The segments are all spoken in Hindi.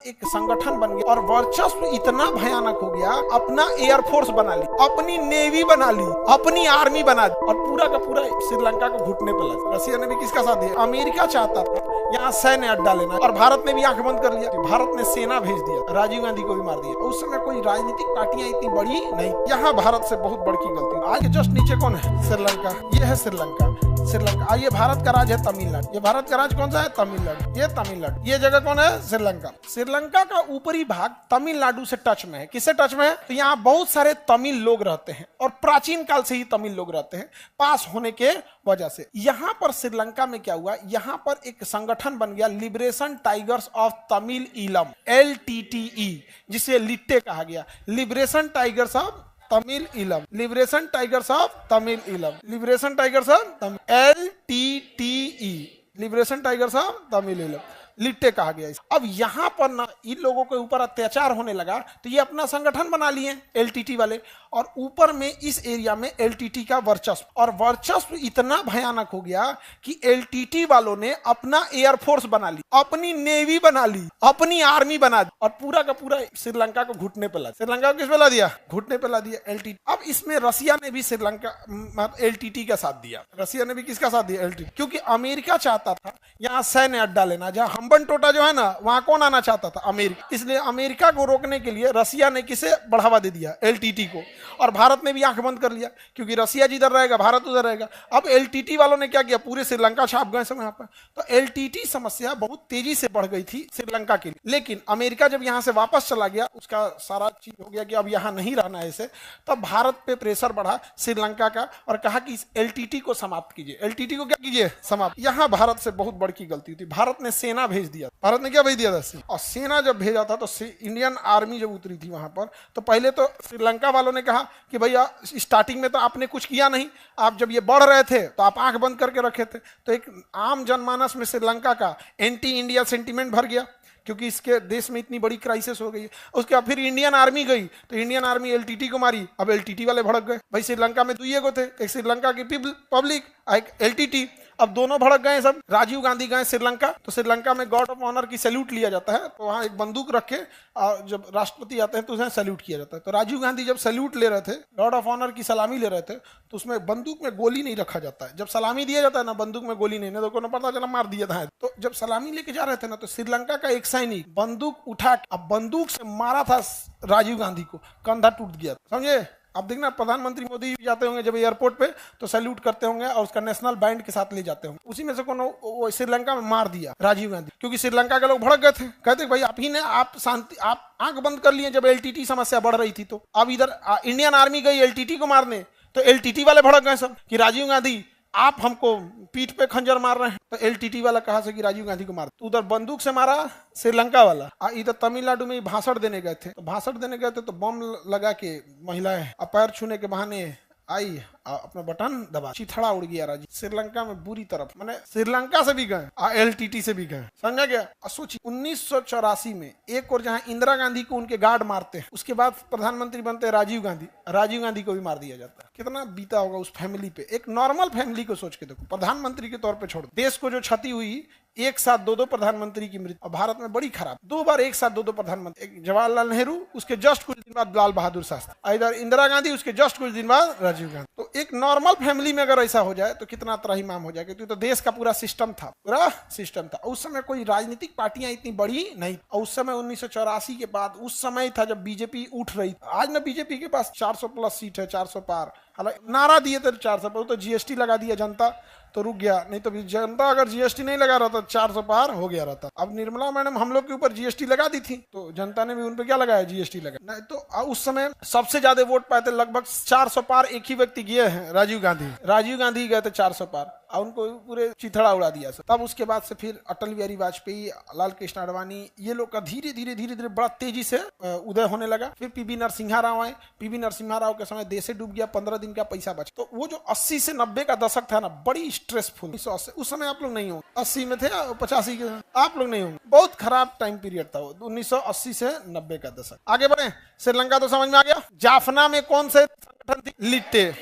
एक संगठन बन गया और वर्चस्व इतना भयानक हो गया, अपना एयरफोर्स बना ली, अपनी नेवी बना ली, अपनी आर्मी बना दी और पूरा का पूरा श्रीलंका को घुटने पर लगा। रसिया ने भी किसका साथ दिया? अमेरिका चाहता था यहाँ सैन्य अड्डा लेना और भारत ने भी आंख बंद कर लिया। भारत ने सेना भेज दिया, राजीव गांधी को भी मार दिया। उस समय कोई राजनीतिक पार्टियां इतनी बड़ी नहीं। यहाँ भारत से बहुत बड़ी गलती। आज जस्ट नीचे कौन है? श्रीलंका। ये है श्रीलंका। श्रीलंका। ये भारत का राज्य है तमिलनाडु। ये भारत का राज्य कौन सा है? तमिलनाडु। ये तमिलनाडु। ये जगह कौन है? श्रीलंका। श्रीलंका का ऊपरी भाग तमिलनाडु से टच में है। किससे टच में है? तो यहाँ बहुत सारे तमिल लोग रहते हैं और प्राचीन काल से ही तमिल लोग रहते हैं, पास होने के वजह से। यहाँ पर श्रीलंका में क्या हुआ? यहाँ पर एक संगठन बन गया, Liberation Tigers of Tamil Eelam, LTTE, जिसे लिट्टे कहा गया। Liberation Tigers of Tamil Eelam, Liberation Tigers of Tamil Eelam, Liberation Tigers of LTTE, Liberation Tigers of Tamil Eelam, लिट्टे कहा गया। अब यहाँ पर ना इन लोगों के ऊपर अत्याचार होने लगा तो ये अपना संगठन बना लिए LTT वाले, और ऊपर में इस एरिया में LTT का वर्चस्व, और वर्चस्व इतना भयानक हो गया कि LTT वालों ने अपना एयरफोर्स बना ली, अपनी नेवी बना ली, अपनी आर्मी बना दी और पूरा का पूरा श्रीलंका को घुटने पे ला। श्रीलंका को किस पे ला दिया? घुटने पे ला दिया LTT। अब इसमें रसिया ने भी श्रीलंका LTT का साथ दिया। रसिया ने भी किसका साथ दिया? LTT। क्योंकि अमेरिका चाहता था यहाँ सैन्य अड्डा लेना, जहाँ हम्बन टोटा जो है ना, वहां कौन आना चाहता था? अमेरिका। इसलिए अमेरिका को रोकने के लिए रसिया ने किसे बढ़ावा दे दिया? LTT को। और भारत ने भी आंख बंद कर लिया, क्योंकि रसिया जिधर रहेगा भारत उधर रहेगा। अब LTT वालों ने क्या किया? पूरे श्रीलंका छाप गए सब यहाँ पर। तो LTT समस्या बहुत तेजी से बढ़ गई थी श्रीलंका के लिए। लेकिन अमेरिका जब यहाँ से वापस चला गया, उसका सारा चीज हो गया कि अब यहाँ नहीं रहना है इसे, तब भारत पे प्रेशर बढ़ा श्रीलंका का और कहा कि इस LTT को समाप्त कीजिए। LTT को क्या कीजिए? समाप्त। यहाँ भारत से बहुत बड़ी गलती थी। भारत ने सेना भेज दिया। भारत ने क्या भेज दिया था? और सेना जब भेजा था तो इंडियन आर्मी जब उतरी थी वहां पर, तो पहले तो श्रीलंका वालों ने कहा कि भैया स्टार्टिंग में तो आपने कुछ किया नहीं, आप जब ये बढ़ रहे थे तो आप आंख बंद करके रखे थे। तो एक आम जनमानस में श्रीलंका का एंटी इंडिया सेंटीमेंट भर गया, क्योंकि इसके देश में इतनी बड़ी क्राइसिस हो गई। उसके बाद फिर इंडियन आर्मी गई तो इंडियन आर्मी LTT को मारी। अब LTT वाले भड़क गए। भाई श्रीलंका में दुइये को थे, एक श्रीलंका की पब्लिक, एक LTT। अब दोनों भड़क गए सब। राजीव गांधी गए श्रीलंका, तो श्रीलंका में गॉड ऑफ ऑनर की सैल्यूट लिया जाता है, तो वहां एक बंदूक रख के और जब राष्ट्रपति आते हैं तो उन्हें सैल्यूट किया जाता है। तो राजीव गांधी जब सैल्यूट ले रहे थे, गॉड ऑफ ऑनर की सलामी ले रहे थे, तो उसमें बंदूक में गोली नहीं रखा जाता है। जब सलामी दिया जाता है ना, बंदूक में गोली नहीं, तो पता चला मार दिया था। तो जब सलामी लेके जा रहे थे ना, तो श्रीलंका का एक सैनिक बंदूक उठा, अब बंदूक से मारा था राजीव गांधी को, कंधा टूट गया। समझे? अब देखना, प्रधानमंत्री मोदी जाते होंगे जब एयरपोर्ट पे तो सैल्यूट करते होंगे और उसका नेशनल बैंड के साथ ले जाते होंगे। उसी में से वो श्रीलंका में मार दिया राजीव गांधी, क्योंकि श्रीलंका के लोग भड़क गए थे। कहते भाई आप ही ने, आप शांति, आप आंख बंद कर लिए जब LTT समस्या बढ़ रही थी। तो अब इधर इंडियन आर्मी गई LTT को मारने, तो LTT वाले भड़क गए सब कि राजीव गांधी आप हमको पीठ पे खंजर मार रहे हैं। तो LTT वाला कहा से कि राजीव गांधी को मार। तो उधर बंदूक से मारा श्रीलंका वाला। इधर तमिलनाडु में भाषण देने गए थे, तो भाषण देने गए थे तो बम लगा के महिलाएं पैर छूने के बहाने आई, अपना बटन दबा, चिथड़ा उड़ गया राजी। श्रीलंका में बुरी तरफ, माने श्रीलंका से भी गए, LTT से भी गए। समझा गया? सोचिए 1984 में एक और जहां इंदिरा गांधी को उनके गार्ड मारते हैं, उसके बाद प्रधानमंत्री बनते हैं राजीव गांधी, राजीव गांधी को भी मार दिया जाता है। कितना बीता होगा उस फैमिली पे? एक नॉर्मल फैमिली को सोच के देखो, प्रधानमंत्री के तौर पर छोड़, देश को जो क्षति हुई, एक साथ दो प्रधानमंत्री की मृत्यु। और भारत में बड़ी खराब, 2 बार एक साथ दो प्रधानमंत्री, एक जवाहरलाल नेहरू, उसके जस्ट कुछ दिन बाद लाल बहादुर शास्त्री, इधर इंदिरा गांधी, उसके जस्ट कुछ दिन बाद राजीव गांधी। तो एक नॉर्मल फैमिली में अगर ऐसा हो जाए तो कितना त्राहिमाम हो जाएगा। तो देश का पूरा सिस्टम था, पूरा सिस्टम था। उस समय कोई राजनीतिक पार्टियां इतनी बड़ी नहीं। और उस समय 1984 के बाद उस समय था जब बीजेपी उठ रही। आज ना बीजेपी के पास 400 प्लस सीट है, 400 पार। हालांकि नारा दिए थे 400 पर, तो GST लगा दिया जनता तो रुक गया, नहीं तो जनता अगर GST नहीं लगा रहा था 400 पार हो गया रहता। अब निर्मला मैडम हम लोग के ऊपर GST लगा दी थी, तो जनता ने भी उन पे क्या लगाया? GST लगा। नहीं तो उस समय सबसे ज्यादा वोट पाए थे, लगभग 400 पार एक ही व्यक्ति गए हैं, राजीव गांधी। राजीव गांधी गए थे 400 पार और उनको पूरे चिथड़ा उड़ा दिया। तब उसके बाद से फिर अटल बिहारी वाजपेयी, लाल कृष्ण आडवाणी, ये लोग का धीरे धीरे बड़ा तेजी से उदय होने लगा। फिर PV नरसिम्हा राव आए। PV नरसिम्हा राव के समय देश डूब गया, 15 दिन का पैसा बचा। तो वो जो 80 से 90 का दशक था ना, बड़ी स्ट्रेसफुल। उस समय आप लोग नहीं होंगे, 80 में थे, 85 के आप लोग नहीं होंगे। बहुत खराब टाइम पीरियड था वो, 1980 से 90 का दशक। आगे बढ़े, श्रीलंका तो समझ में आ गया। जाफना में कौन से संगठन थी? लिट्टे।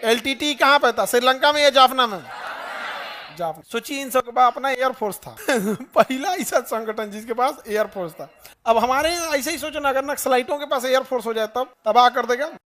LTT कहाँ पे था? श्रीलंका में या जाफना में? जाप। सोचिए इन सब के पास अपना एयरफोर्स था पहला ऐसा संगठन जिसके पास एयरफोर्स था। अब हमारे यहाँ ऐसे ही सोचो ना, अगर नक्सलाइटों के पास एयरफोर्स हो जाए तब तबाह कर देगा।